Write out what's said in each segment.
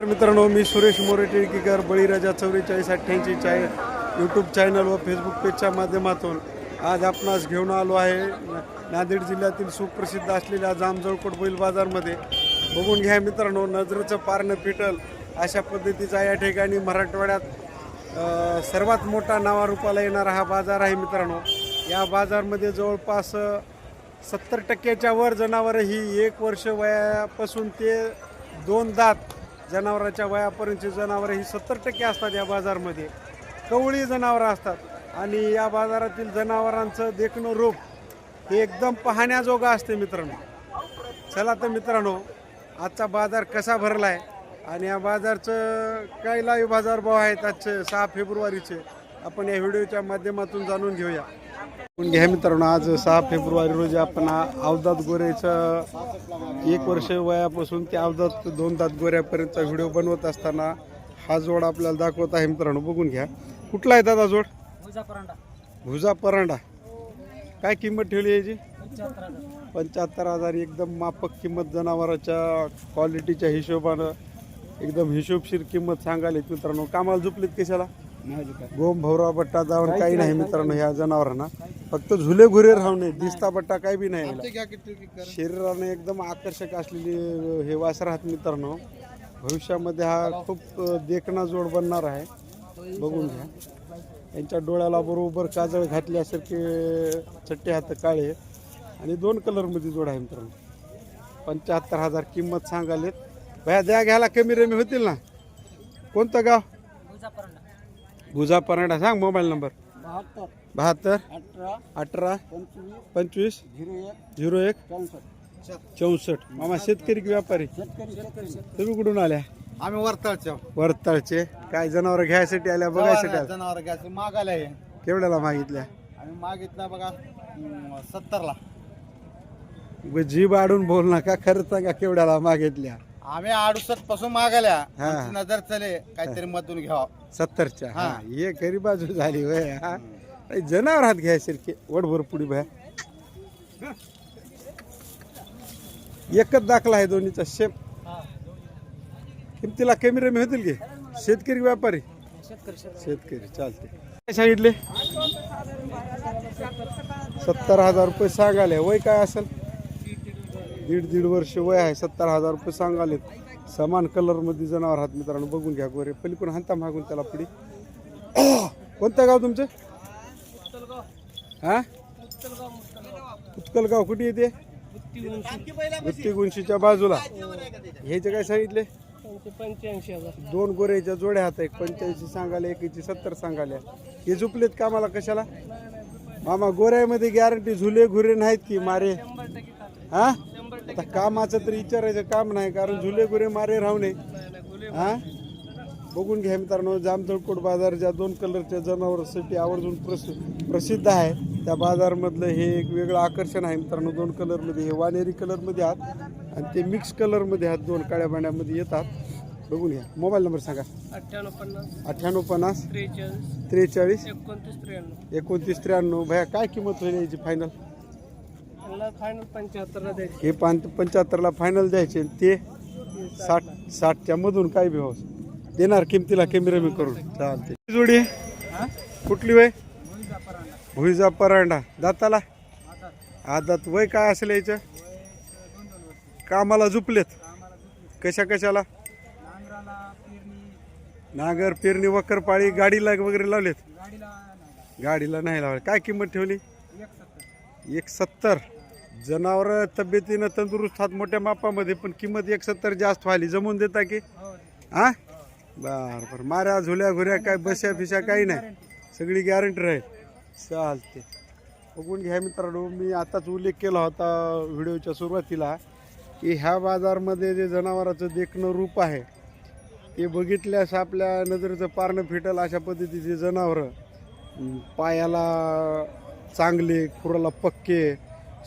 मित्रांनो, मी सुरेश मोरे टिळकीकर बळीराजा 4488 YouTube channel व Facebook पेजच्या माध्यमातून आज आपणास घेऊन आलो आहे नांदेड जिल्ह्यातील सुप्रसिद्ध असलेल्या जामजळकोट बैल बाजारमध्ये. बघून घ्या मित्रांनो, नजरेचं पारणं फिटल अशा पद्धतीचा या ठिकाणी मराठवाड्यात सर्वात मोठा नावारूपाला येणारा हा बाजार आहे. मित्रांनो, या बाजारमध्ये जवळपास 70% वर जनावरं ही 1 वर्ष वयापासून ते 2 दात जनावरांच्या वयापर्यंतची जनावरं ही 70% असतात. या बाजारमध्ये कवळी जनावरं असतात आणि या बाजारातील जनावरांचं देखणं रूप हे एकदम पाहण्याजोगं असते. मित्रांनो, चला तर मित्रांनो, आजचा बाजार कसा भरला आहे आणि या बाजारचं काय लाईव्ह बाजारभाव आहेत आजचे 6 फेब्रुवारीचे आपण या व्हिडिओच्या माध्यमातून जाणून घेऊया. घ्या मित्रांनो, आज 6 फेब्रुवारी रोजी आपण अवधात गोऱ्याचं 1 वर्ष वयापासून ते अवधात 2 दात गोऱ्यापर्यंतचा व्हिडिओ बनवत असताना हा जोड आपल्याला दाखवत आहे. मित्रांनो, बघून घ्या. कुठला आहे दादा जोड? भुजा परांडा. काय किंमत ठेवली याची? 75,000. एकदम माफक किंमत, जनावराच्या क्वालिटीच्या हिशोबानं एकदम हिशोबशीर किंमत सांगायला. मित्रांनो, कामाला झोपलीत कशाला? गोम भवरा बट्टा दावण काही नाही मित्रांनो. ह्या जनावरांना फक्त झुले घुरे राहणे, दिसता बट्टा काही बी नाही. शरीराने एकदम आकर्षक असलेली हे वासर आहात मित्रांनो. भविष्यामध्ये हा खूप देखणा जोड बनणार आहे. बघून घ्या. यांच्या डोळ्याला बरोबर काजळ घातल्यासारखे चट्टे हात काळे आणि 2 कलरमध्ये जोड आहे मित्रांनो. 75,000 किंमत सांगालेत. भया द्या घ्यायला कमी रमी होतील ना. कोणतं गाव? भुजा परांडा. सांग मोबाईल नंबर. 72 18 25 01 64. मामा शेतकरी की व्यापारी? तुम्ही कुठून आल्या? आम्ही वरताळचे. काय जनावर घ्यायसाठी आल्या? बघायसाठी आल्या? जनावर घ्यायचं मागायला आहे. केवढ्याला मागितल्या? आम्ही मागितला बघा 70ला. जीभ आडून बोल नका, खरं सांगा केवढ्याला मागितल्या? आम्ही 68 पासून मागायला. आमची नजर चले काहीतरी मधून घ्यावा. 70च्या. हा, हे खरी बाजू झाली वय. हा, जनावर हात घ्यायसारखे वडभर पुढे भया. एकच दाखला आहे दोन्हीचा सेम. किमतीला कमी रमी होतील की? शेतकरी व्यापारी? शेतकरी. चालते. काय सांगितले? 70,000 रुपये सांगाले. वय काय असेल? 1.5 वर्ष वय आहे. 70,000 रुपये सांगालेत. समान कलर मध्ये जनावर आहात मित्रांनो. बघून घ्या. गोरे पलीकडून हांता मागून त्याला पुढे. कोणतं गाव तुमचं? हा, उत्कलगाव. कुठे येते? गुत्तीगुंशीच्या बाजूला. ह्याचे काय सांगितले? 85,000. 2 गोऱ्याच्या जोड्या हात. 85 सांगाले, एकीची 70 सांगाल्या. हे झुपलेत कामाला कशाला? मामा, गोऱ्यामध्ये गॅरंटी झुले घुरे नाहीत की मारे? हा, आता कामाचं तर विचारायचं काम नाही, कारण झुले गुरे मारे राहणे. हा, बघून घ्या मित्रांनो. जामजळकोट बाजार ज्या 2 कलरच्या जनावरांसाठी आवर्जून प्रसिद्ध आहे, त्या बाजारमधलं हे एक वेगळं आकर्षण आहे मित्रांनो. 2 कलरमध्ये, हे वानेरी कलरमध्ये आहात आणि ते मिक्स कलरमध्ये आहात. 2 काळ्या भांड्यामध्ये येतात. बघून घ्या. मोबाईल नंबर सांगा. 5850 43 29 2993. भया काय किंमत होईल याची फायनल? फायनल 75ला द्यायची. हे 75ला फायनल द्यायचे. ते 60च्या मधून काय बी हवं देणार किमतीला कमी रमी करून. चालते. जोडी कुठली वय? भुईजा परांडा. दाताला आदात. वय काय असेल याचं? कामाला झुपलेत कशा कशाला? नांगर, पेरणी, वकर पाळी. गाडीला वगैरे लावलेत? गाडीला नाही लावले. काय किंमत ठेवली? 170. जनावर तब्येतीनं तंदुरुस्त हात मोठ्या मापामध्ये, पण किंमत 170 जास्त व्हायली. जमून देता की? हा, बरं. माऱ्या झुल्या घुऱ्या काय बस्या फिशा काही नाही, सगळी गॅरंटी राहील. चालते. बघून घ्या मित्रांनो. मी आताच उल्लेख केला होता व्हिडिओच्या सुरुवातीला की ह्या बाजारमध्ये जे जनावराचं देखणं रूप आहे ते बघितल्यास आपल्या नजरेचं पारणं फिटल अशा पद्धतीचे जनावरं. पायाला चांगले, खुराला पक्के,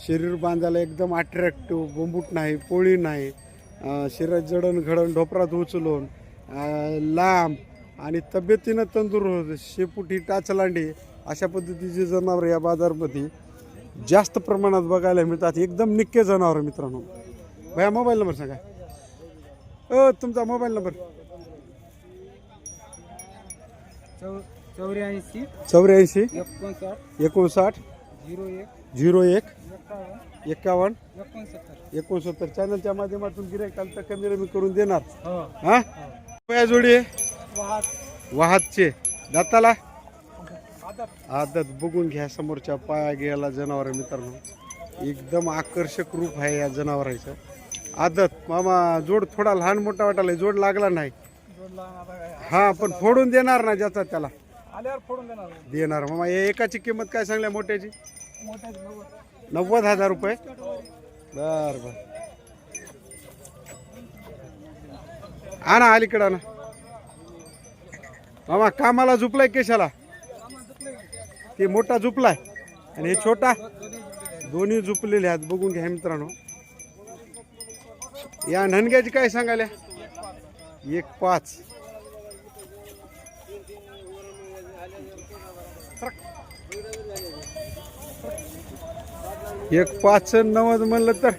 शरीर बांधायला एकदम अट्रॅक्टिव्ह, बोंबूट नाही, पोळी नाही, शरीरात जडणघडण ढोपरात उचलून, लांब आणि तब्येतीनं तंदुरुस्त, शेपुटी टाचलांडी अशा पद्धतीचे जनावर या बाजारमध्ये जास्त प्रमाणात बघायला मिळतात. एकदम निक्के जनावर मित्रांनो. भया मोबाईल नंबर सांगा. तुमचा मोबाईल नंबर? 84 84 59 59 01 01 51 69 69 चॅनलच्या माध्यमातून गिऱ्हाईक आलं तर कमी रमी करून देणार. हो हा या जोडी आहे वाहत वाहतचे दाताला आदत आदत बघून घ्या. समोरच्या पाया गेला जनावर मित्रांनो, एकदम आकर्षक रूप आहे या जनावरांचं. आदत मामा जोड थोडा लहान मोठा वाटायला, जोड लागला नाही. जोडला आता काय हा पण फोडून देणार ना ज्याचा त्याला आल्यावर फोडून देणार देणार. मामा या एकाची किंमत काय सांगल्या मोठ्याची? मोठ्या 90,000 रुपये. बर बर आणा अलीकडं ना मामा. कामाला झुपलाय केशाला? ते मोठा झुपलाय आणि हे छोटा, दोन्ही झुपलेले आहेत. बघून घ्या मित्रांनो. या ननग्याची काय सांगायला? 1.5. एक 5.90 म्हणलं तर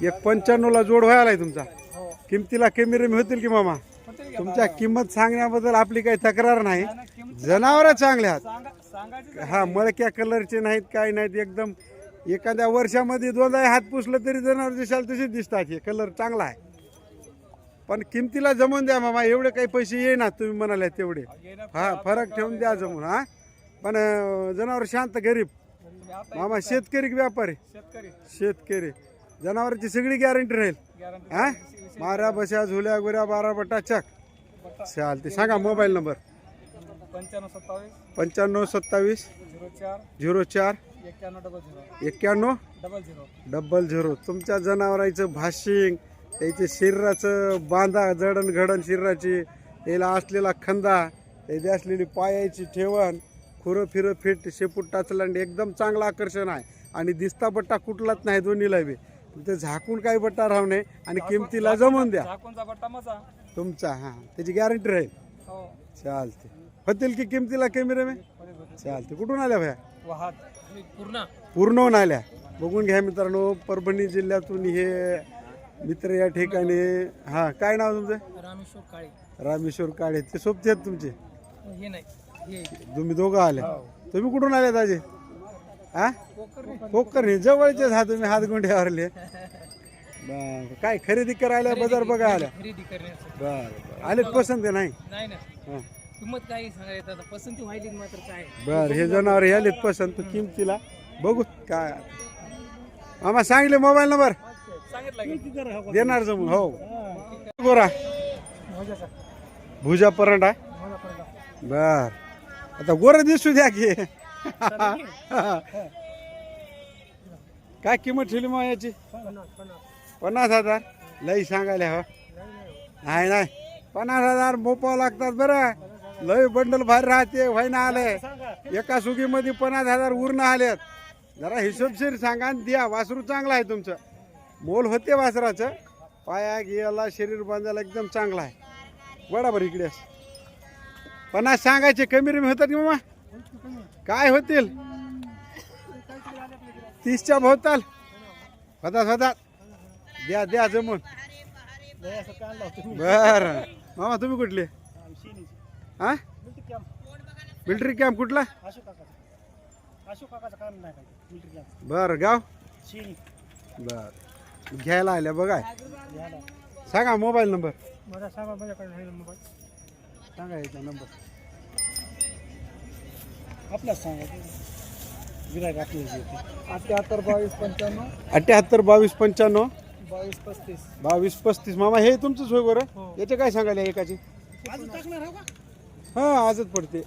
1.95 ला जोड व्हायलाय तुमचा. किमतीला कमी रमी होतील की मामा? तुमच्या किंमत सांगण्याबद्दल आपली काही तक्रार नाही. जनावर चांगले आहेत. हा मळक्या कलरचे नाहीत, काय नाहीत. एकदम एखाद्या वर्षामध्ये 2दा हात पुसलं तरी जनावर दिसाल तसे दिसतात. हे कलर चांगला आहे. पण किमतीला जमून द्या मामा. एवढे काही पैसे येईनात तुम्ही म्हणाले तेवढे. हा फरक ठेवून द्या जमून. हा पण जनावर शांत गरीब मामा. शेतकरी की व्यापारी? शेतकरी. जनावरांची सगळी गॅरंटी राहील. हा मारा बशा झुल्या गुऱ्या 12 बटा चक. चालते. सांगा मोबाईल नंबर. 95 27 04 91 00. तुमच्या जनावरांचं भाशिंग, त्याचे शरीराचं बांधा जडणघडण शरीराची, त्याला असलेला खंदा, त्याची असलेली पायाची ठेवण, खुरं फिरं फिट, शेपूट टाचलांड एकदम चांगलं आकर्षण आहे. आणि दिसता बट्टा कुठलाच नाही दोन्हीला बी. ते झाकून काही बट्टा राहू नये आणि किमतीला जमून द्या तुमचा. हा त्याची गॅरंटी राहील. चालते. होतील की किमतीला कमी रमे? चालते. कुठून आल्या भया? पूर्णहून आल्या. बघून घ्या मित्रांनो. परभणी जिल्ह्यातून हे मित्र या ठिकाणी. हा काय नाव तुमचं? रामेश्वर काळे. रामेश्वर काळे. ते सोबते आहेत तुमचे? हे नाही तुम्ही दोघं आले. तुम्ही कुठून आले दाजे? हा कोकण जवळचेच. हा तुम्ही हातगुंड्यावरले. बर काय खरेदी करायला बाजार बघा आल्या? खरेदी करण्यासाठी. बर आले पसंत आहे नाही? नाही ना हा. किंमत काही सांगायचं आता पसंती व्हायली मात्र काय. बर हे जनावर यालेत पसंत. किमतीला बघू काय. मामा सांगले मोबाईल नंबर सांगितलं देणार जमून. हो गोरा भुजा परांडा. बर आता गोरा दिसू द्या की. काय किंमत ठेवली मग याची? 50,000. लई सांगायला हो. नाही नाही 50,000 मोपावं लागतात बरं. लय बंडल बाहेर राहते. व्हायना आले एका सुगीमध्ये 50,000 उरणं आलेत. जरा हिशोबशीर सांगा आणि द्या. वासरू चांगला आहे तुमचं. मोल होते वासराचं. पाया गेला शरीर बांधायला एकदम चांगला आहे. बरोबर इकडे 50 सांगायचे. कमी रमी होतात की मामा? काय होतील? 30च्या भोवताल होतात. द्या द्या जमून. बर मामा तुम्ही कुठले? हा मिलिटरी कॅम्प कुठला? बर गाव बर घ्यायला आल्या बघा. सांगा मोबाईल नंबर. सांगा माझ्याकडे मोबाईल. सांगा याचा नंबर. आपला सांगा. गिरायक आपली 78 22 95 78 22 95 22 35. 22 35. मामा हे तुमचंच होय बरं. हो. याचे काय सांगायला एकाची? हा आजच पडते.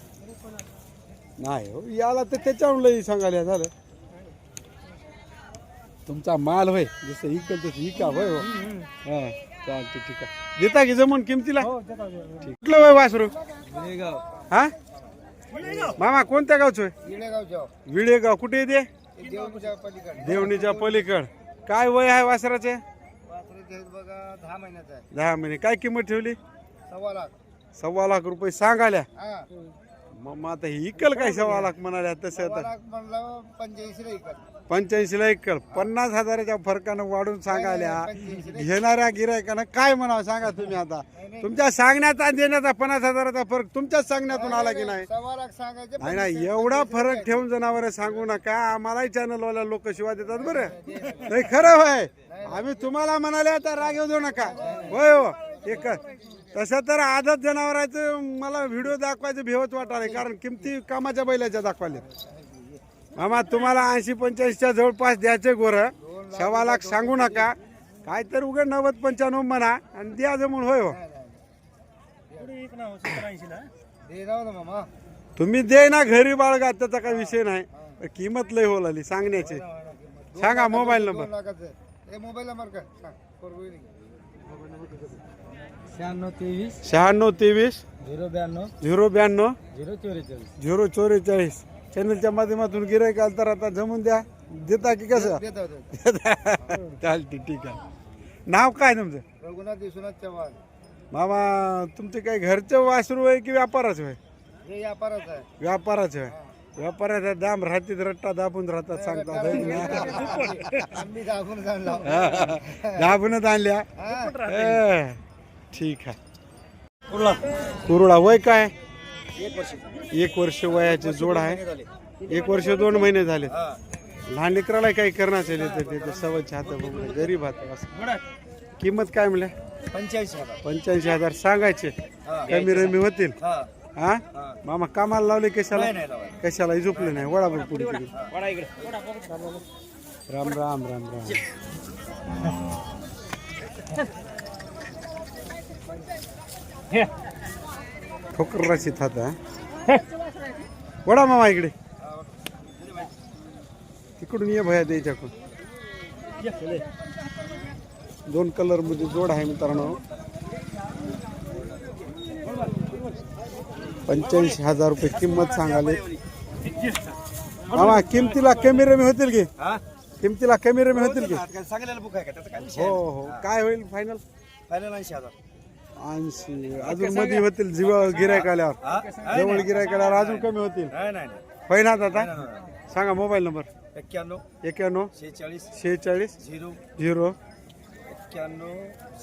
नाही हो याला तर त्याच्यावर लई सांगायला झालं. तुमचा माल होय जसं इकल तसं इका होय. हो हा चालते ठीक आहे. देता की जमून किमतीला? ठीक. कुठलं वय वासरू? हा मामा कोणत्या गावचं? विळेगाव. कुठे येते? देवणीच्या पलीकड. काय वय आहे वासराचे? 10 महिन्याचा आहे. 10 महिने. काय किंमत ठेवली? 1.25 लाख. 1.25 लाख रुपये सांगाल्या. हा मग आता हे इकल काय 1.25 लाख म्हणाल्या तसं 1.25 आता लाख म्हणलं 85 ला इकत. 85ला एक कळ 50,000च्या फरकानं वाढून सांगायला घेणाऱ्या गिरायकानं काय म्हणावं सांगा तुम्ही आता. तुमच्या सांगण्याचा आणि देण्याचा 50,000चा फरक तुमच्याच सांगण्यातून आला की नाही. 1.25 लाख सांगायचे नाही नाही एवढा फरक ठेवून जनावर सांगू नका. आम्हालाही चॅनलवाल्या लोक शिवा देतात बरं. नाही खरं होय. आम्ही तुम्हाला म्हणाले आता राग येऊ देऊ नका. होय हो एक तसं तर आदत जनावरांचं मला व्हिडिओ दाखवायचं भेवत वाटाले कारण किमती कामाच्या बैलाच्या दाखवाले. मामा तुम्हाला 80-85च्या जवळपास द्यायचे गोर 1.25 लाख सांगू नका. काय तर उघड 90-95 म्हणा आणि द्या जमून. होय हो दे राव ना मामा. तुम्ही दे ना घरी बाळगा त्याचा काही विषय नाही. पण किंमत लय होलाली सांगण्याची. सांगा मोबाईल नंबर. 2 लाखाचं हे मोबाईल नंबर काय सांग. 96 96 23 092 042 044. चॅनलच्या माध्यमातून गिराईक आलं तर आता जमून द्या. देता की कसं देतो चालते ठीक आहे. नाव काय तुमचं. रघुनाथ विश्वनाथ चव्हाण. मामा तुमचे काय घरचं वासरू आहे की व्यापाराचं आहे. हे व्यापाराचं आहे. व्यापाराचं आहे. व्यापाराचा दाम राहतीत रट्टा दाबून राहतात सांगतात आम्ही दाखवून जाणला. दाबूनच आणल्या. ठीक आहे. कुरुळा वय काय. 1 वर्ष वयाचे जोड आहे. 1 वर्ष 2 महिने झाले. लहान लेकराला काही करणार त्याचे सवयचे हात बघून गरीब हात असं. किंमत काय म्हणल्या. 85,000 सांगायचे. कमी रमी होतील. हा मामा कामाला लावले कशाला. कशाला झोपले नाही. वडाभर पुढे राम राम राम राम. ठोकर राशीत हाता. वडा मामा इकडे तिकडून ये भया द्यायच्याकडून. 2 कलर मध्ये जोड आहे मित्रांनो. 85,000 रुपये किंमत सांगाले. मामा किमतीला कमी रमी होतील की. किमतीला कमी रमी होतील की. सांगलेला बुक आहे का त्याचा काय विषय. हो हो काय होईल फायनल. फायनल 80,000. 80 अजून मध्ये होतील. जवळ गिरायक आल्यावर जवळ गिरायक आल्यावर अजून कमी होतील. नाही पहिनात आता सांगा मोबाईल नंबर. 91 91 46 46 0 0 91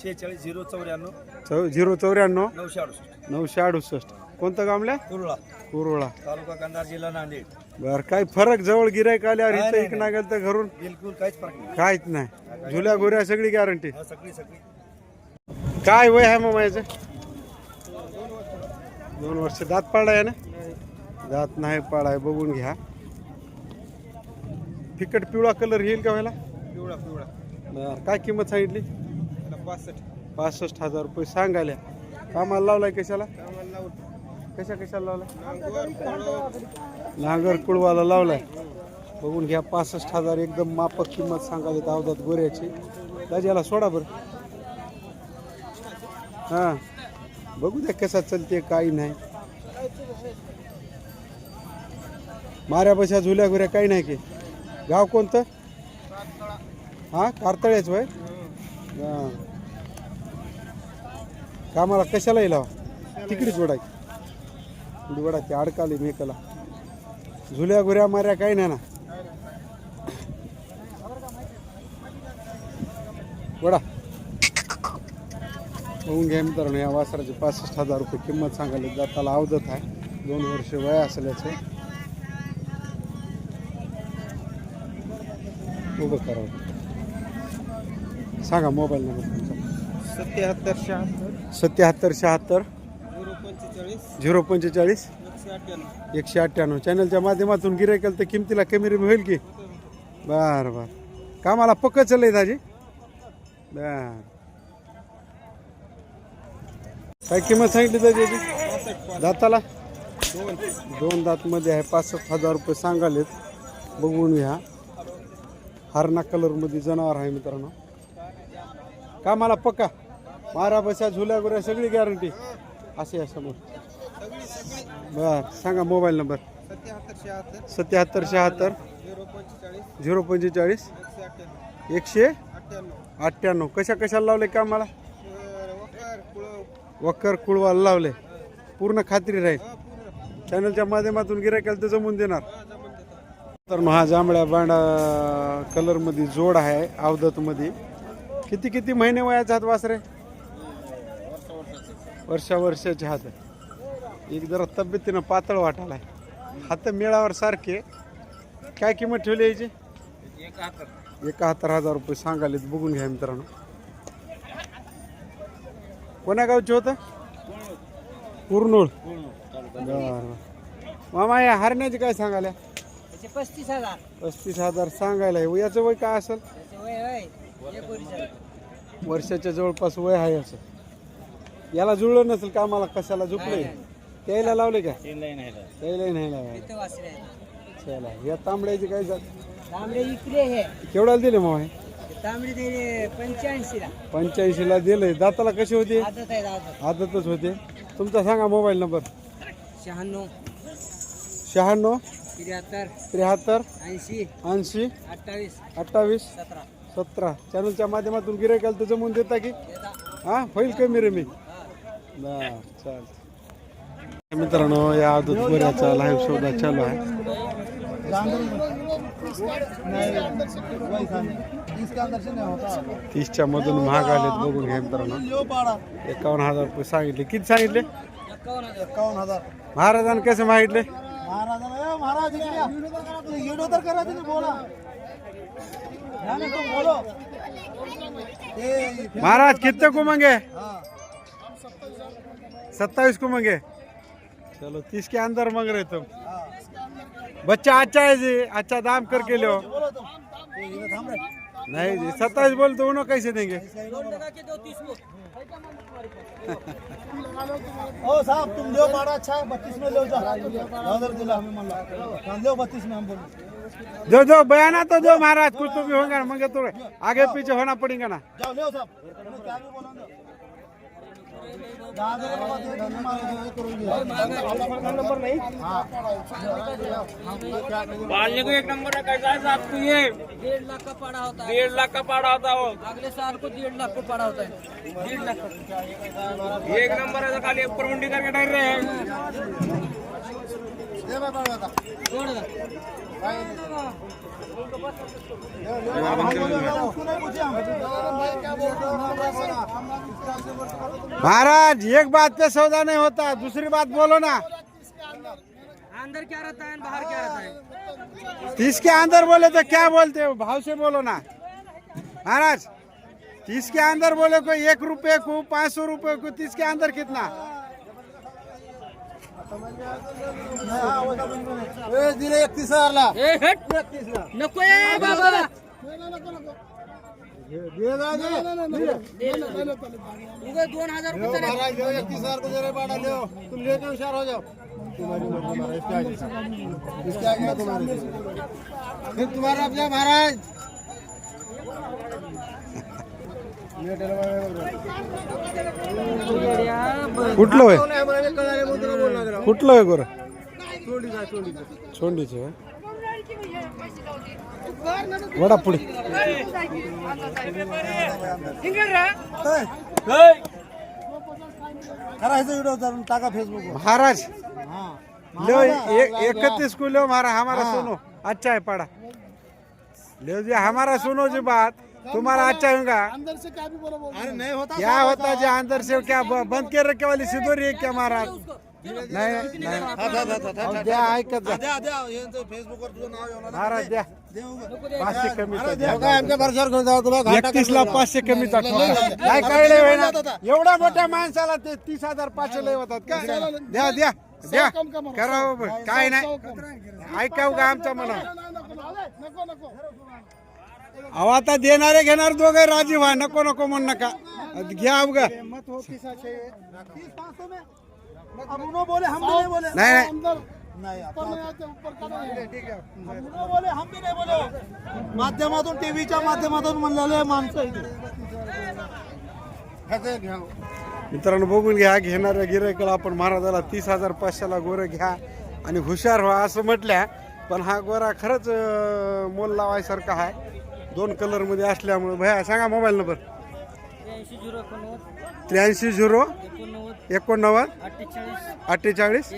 46 0 94 094 968. 968. कोणतं गामल्या. कुरुळा कुरुळा तालुका कंधार जिल्हा नांदेड. बर काय फरक जवळ गिरायक आल्यावर इथं एक नागल तर घरून बिलकुल काहीच फरक नाही. काहीच नाही. झुल्या गोऱ्या सगळी गॅरंटी. सगळी काय वय आहे मामा याचं. 2 वर्ष. दात पाडाय ना. दात नाही पाडाय बघून घ्या. फिकट पिवळा कलर येईल का व्हायला. पिवळा बरं काय किंमत सांगितली. 65,000 रुपये सांगायला. कामाला लावलाय कशाला. कशाला लावलाय. नांगर कुळवाला लावलाय. बघून घ्या 65,000 एकदम मापक किंमत सांगायला. अवधात गोऱ्याची. दाजीला सोडा बरं. हा बघू द्या कसा चलते काही नाही. माऱ्या बशा झुल्या गुऱ्या काही नाही की. गाव कोणतं. हा कारतळेच वय. कामाला कशाला लावा. तिकडे जोडायची वडा ते अडकाली मेकला. झुल्या गुऱ्या माऱ्या काही नाही ना. वडा होऊन घ्या मित्रांनो. या वासराची 65,000 रुपये किंमत सांगायला. दाताला अवधत आहे. 2 वर्ष वय असल्याचे. उभं करावं. सांगा मोबाईल नंबर तुमचा. 77 76 045 198. चॅनलच्या माध्यमातून गिराईक केलं तर किमतीला कमी रमी होईल की. बरं कामाला पक्क चाललंय दाजी. बर काय किंमत सांगितली त्याची. दाताला 2 दात मध्ये आहे. 65,000 रुपये सांगालेत. बघून घ्या. हरणा कलर मध्ये जनावर आहे मित्रांनो. कामाला पक्का. मारा बसा झुल्या गुऱ्या सगळी गॅरंटी असे आहे समोर. बर सांगा मोबाईल नंबर. 77 76 045 198. कशाला लावले कामाला. वक्कर कुळवाला लावले. पूर्ण खात्री राहील. चॅनलच्या माध्यमातून गिरायकाला तर जमून देणार. तर हा जांभळ्या बांडा कलर मध्ये जोड आहे अवधत मध्ये. किती किती महिने वयाचे हात वासरे? वर्षाचे हात. एक जरा तब्येतीनं पातळ वाटायला आहे. हात मिळावर सारखे. काय किंमत ठेवली याची? 71,000 रुपये सांगाले. बघून घ्या मित्रांनो. कोण्या गावचे होतं? कुरनूल. बरं. मामा या हरण्याचे काय सांगाल्या? 35,000. 35,000 सांगायला. याचं वय काय असेल? वर्षाच्या जवळपास वय आहे असं. याला जुळलं नसेल का? मला कशाला झुकलंय? त्याला लावले का? त्याला नाही लावायला. चला या तांबड्याची काय जात? तांबडे इकडे हे केवढ्याला दिले मग? तांबडे दिले 85ला. 85ला दिले. दाताला कसे होते? आदत आहे आदत. आदतच होते. तुमचा सांगा मोबाईल नंबर. 96 96 73 73 80 80 28 28 17. 17. चॅनलच्या माध्यमातून गिरायकाला तर जमवून देता की? हा होईल कमी रे मी. बर चाल. मित्रांनो या आदत गोऱ्याचा लाईव्ह शोधा चालू आहे. 30च्या मधून महाग आलेत. बघून घ्या मित्रांनो. 51,000 रुपये सांगितले. किती सांगितले? 51,000. महाराजांनी कसे मागितले? महाराज येडो तर करा तुम्ही बोला. बोलो महाराज कितने को मांगे? 27 को मांगे. चलो 30 के अंदर मांग रहे तुम. बच्चा अच्छा है जी. अच्छा दाम करके लो. नहीं जी 27 बोल तो उन्होंने कैसे देंगे? ओ साहब तुम लो बड़ा अच्छा है. 32 में लो जाओ. दिला हमें मन लो 32 में हम बोलो. जो बयाना तो जो महाराज कुछ तो भी होगा मगर तो आगे पीछे होना पड़ेगा ना. जाओ ले साहब. क्या भी बोलो नंबर नहीं. पालने को 1 नंबर है. कैसा है साहब को ये? 1.5 लाख का पाड़ा होता है. 1.5 लाख का पाड़ा होता हो. अगले साल को 1.5 लाख को पाड़ा होता है. 1.5 लाख का. 1 नंबर है तो खाली ऊपर मुंडी करके डर रहे हैं. छोड़ दो. महाराज एक बात पे सौदा नहीं होता. दूसरी बात बोलो ना. अंदर क्या रहता है बाहर क्या रहता है? 30 के अंदर बोले तो क्या बोलते हो? भाव से बोलो ना महाराज. 30 के अंदर बोले को 1 रुपये को 500 रुपये को. 30 के अंदर कितना? दिले 31,000ला. नको आहे बाबा. उगा 2,000 रुपये. महाराज 31,000 को जरा बाड़ा लो. तुम लेके होशियार हो जाओ. इसके आगे तुम्हारे फिर तुम्हारा अपना महाराज. कुठलं होय? कुठलं होय गोर? छोंडीचे होय? वडा पुढे. टाका फेसबुक. महाराज लो 31 को लो. हमारा सुनो अच्छा है पड़ा. लो जी हमारा सुनो जी बात. तुम्हारा अच्छा होगा. अंदर से क्या भी बोलो. अरे नहीं होता. क्या होता जो अंदर से क्या बंद के रखे वाली सिद्धोरी है क्या महाराज? नाही नाही द्या ऐकत जा. फेसबुकवर तुझं नाव येऊन महाराज द्या. 500 कमीचा द्या. आमच्या भरशावर घेऊन जाऊ तुला. 31ला 500 कमीचा काय कळलंय होय ना? एवढ्या मोठ्या माणसाला ते 30,500 लय होतात का? द्या द्या द्या करा हो बरं. काय नाही ऐकाव का आमच्या मना. अहो आता देणारे घेणार दोघे राजी व्हा. नको नको म्हण नका. घ्या अवघा. बोले हम भी नहीं बोले. नाही नाही बोले हम भी नहीं बोले. माध्यमातून टीव्हीच्या माध्यमातून म्हणलेले माणसं इथे. मित्रांनो बघून घ्या. घेणाऱ्या गिरायकाला आपण महाराजाला 30,500ला गोरं घ्या आणि हुशार व्हा असं म्हटल्या. पण हा गोरा खरंच मोल लावायसारखा आहे. 2 कलर मध्ये असल्यामुळे. भैया सांगा मोबाईल नंबर. 83 0 83 0 89 48 128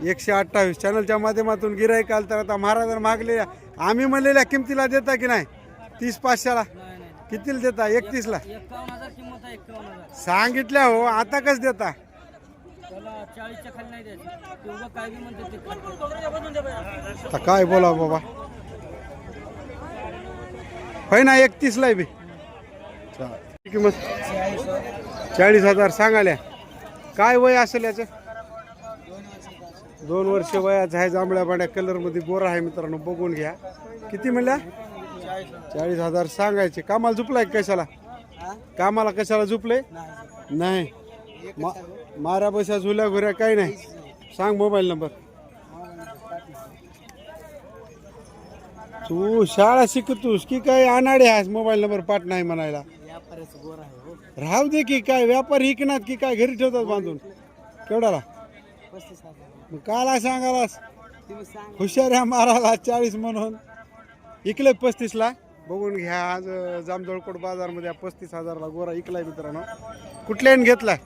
128 चॅनलच्या माध्यमातून गिराईक आलं तर आता महाराजांना मागले आम्ही म्हणलेल्या किमतीला देता की नाही 30-500ला कितीला देता 31ला 51,000 किंमत आहे 51,000 सांगितल्या हो आता कस देता त्याला 40च्या खाली नाही द्यायची तेवढं काय बी म्हणते ते आता काय बोला बाबा होय ना 31ला बी किंमत 40,000 सांगाल्या काय वय असेल याचं 2 वर्ष वयाचं आहे जांभळ्या बाड्या कलर मध्ये गोरा आहे मित्रांनो बघून घ्या किती म्हणल्या 40,000 सांगायचे कामाला झुपलाय कशाला कामाला कशाला झुपले नाही मारा बशा झुल्या घुऱ्या काही नाही सांग मोबाईल नंबर तू शाळा शिकतोस की काय अनाडे आहेस मोबाईल नंबर पाठ नाही म्हणायला राहू दे की काय व्यापार इकणार की काय घरी ठेवतात बांधून केवढ्याला मग काला सांगालास हुशाऱ्या माराला 40 म्हणून इकले 35ला बघून घ्या आज जामजोळकोट बाजारमध्ये 35,000ला गोरा इकलाय मित्रांनो कुठल्याने घेतलाय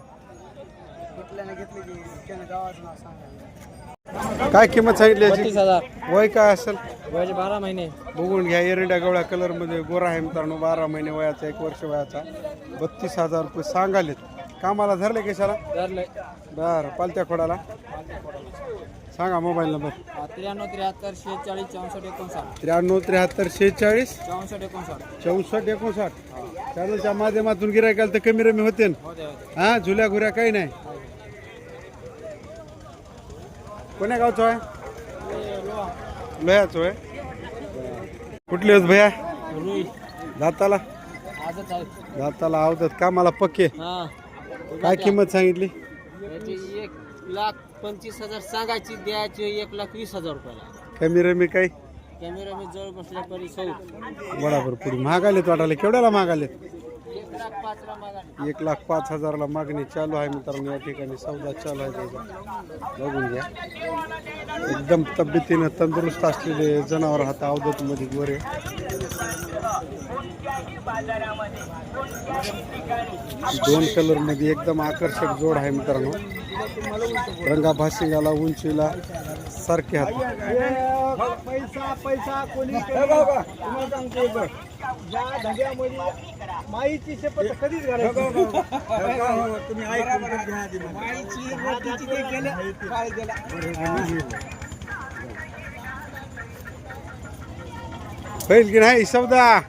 काय किंमत सांगितली याची? 32,000 वय काय असेल वयाचे 12 महिने बघून घ्या एरंड्या गवळ्या कलर मध्ये गोरा आहे मित्रांनो 12 महिने वयाचा 1 वर्ष वयाचा 32,000 रुपये सांगालेत कामाला धरले कशाला बर पालत्या खोडाला सांगा मोबाईल नंबर 93 73 46 64 59 93 73 46 64 59 64 59 चॅनलच्या माध्यमातून गिरायकाल तर कमी रमी होते हा झुल्या घुऱ्या काही नाही कोण्या गावचं आहे लोह्याचं आहे कुठले होत भैया दाताला आजच आहे दाताला आवतात कामाला पक्के काय किंमत सांगितली 1,25,000 सांगायची द्यायची 1,20,000 रुपयाला कमी रमी काही कॅमेरा मी जवळ बसल्या परी सौ बराबर पुढे महागालेत वाटाले केवढ्याला महागालेत 1,05,000 मागायला 1,05,000ला मागणी चालू आहे मित्रांनो या ठिकाणी सौदा चालू आहे त्याचा बघून घ्या एकदम तब्येतीनं तंदुरुस्त असलेले जनावर हात अवधत मध्ये गोरे दोन कलर मध्ये एकदम आकर्षक जोड आहे मित्रांनो रंगा भासिंगाला उंचीला सारखे हात पैसा कोणी या धंद्यामध्ये माईची शपथ कधीच घालायची होईल की नाही सौदा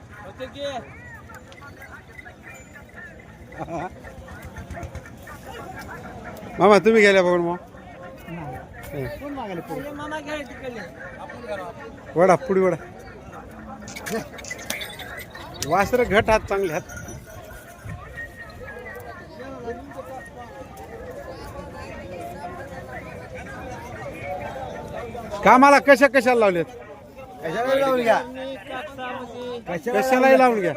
मामा तुम्ही गेल्या बघून मग वडा पुढे वडा वासर घट हात चांगले हात कामाला कशाला लावलेत कशालाही लावून घ्या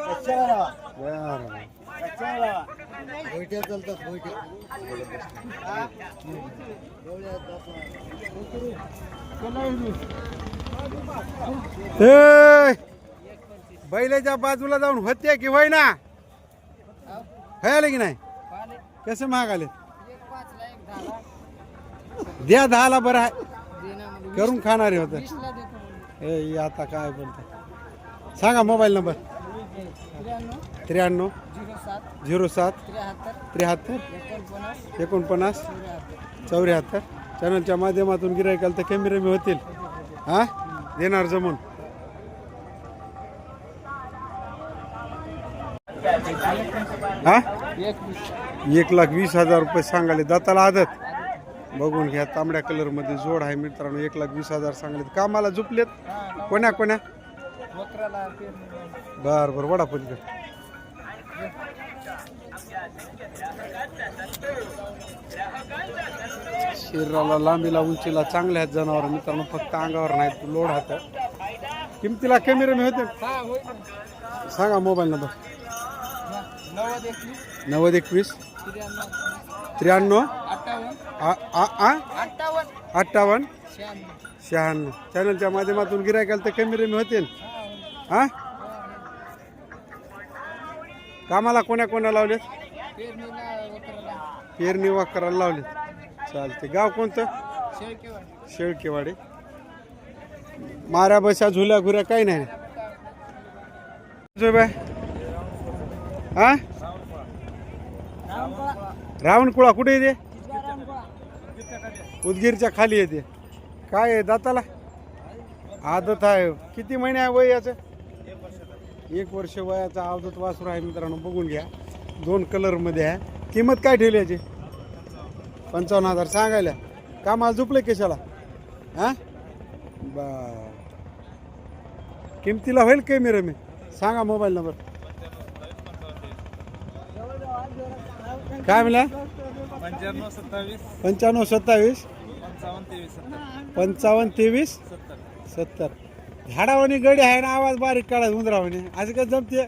बैलाच्या बाजूला जाऊन होते की होय ना व्हायला की नाही कसे महागाले द्या 10ला बरं आहे करून खाणारे होत हे आता काय बोलत सांगा मोबाईल नंबर 93 07 73 49 74 चॅनलच्या माध्यमातून गिरायकाल तर कमी रमी होतील हा देणार जमून हा 1,20,000 रुपये सांगाले दाताला आदत बघून घ्या तांबड्या कलर मध्ये जोड आहे मित्रांनो 1,20,000 सांगले कामाला झुपलेत कोण्या कोण्या बर बर वडा पलीकडे शरीराला लांबीला उंचीला चांगले आहेत जनावर मित्रांनो फक्त अंगावर नाहीत लोड हात किमतीला कमी रमी होते सांगा मोबाईल नंबर 9021 93 58 96 चॅनलच्या माध्यमातून गिरायकाल तर कमी रमी होतील हा कामाला कोण्या कोण्या लावलेत पेरणी करायला लावली. चालते. गाव कोणतं? शेळकेवाडी. माऱ्या बशा झुल्या घुऱ्या काही नाही. हा रावणकुळा कुठे येते? उदगीरच्या खाली येते. काय आहे दाताला? आदत आहे. किती महिने आहे वय याचं? 1 वर्ष वयाचा आदत वासरू आहे मित्रांनो, बघून घ्या. 2 कलरमध्ये आहे. किंमत काय ठेवली याची? 55,000 सांगायला. कामाला झोपले कशाला? हा बा किमतीला होईल कमी रमी? सांगा मोबाईल नंबर. काय म्हणला? 95 27 55 23 70. झाडावानी गडी आहे ना, आवाज बारीक काढायचा उंदरावानी. असं काय जमते?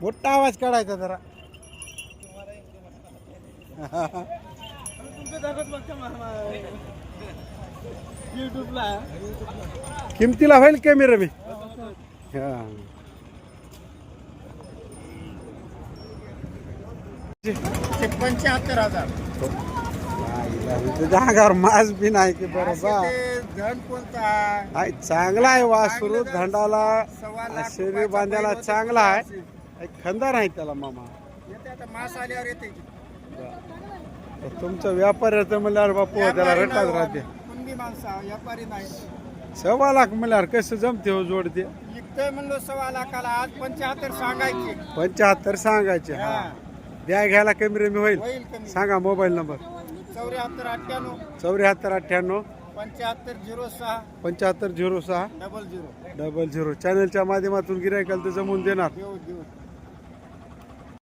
मोठा आवाज काढायचा जरा. किमतीला होईल कमी रमी? हा 75,000. जागावर मास बी नाही की बरोबर. धन कोणता? आहे चांगला आहे वासरू. धंडाला शरीर बांधायला चांगला आहे. खंदार आहे त्याला मामा. येते आता मास आल्यावर येते. तुमचं व्यापाऱ्याचं म्हणल्यावर बापू त्याला रटात राहते. कुणबी माणसा व्यापारी नाही. 1.25 लाख म्हणल्यावर कसं जमते हो जोडते? विकतोय म्हणलो 1.25 लाखाला. आज 75 सांगायचे. 75 सांगायचे. हा द्या घ्यायला कमी रमी होईल. होईल कमी. सांगा मोबाईल नंबर. 74 98 74 98 75 06 75 06 00. 00. चॅनलच्या माध्यमातून गिरायकाला तर जमवून देणार. देऊ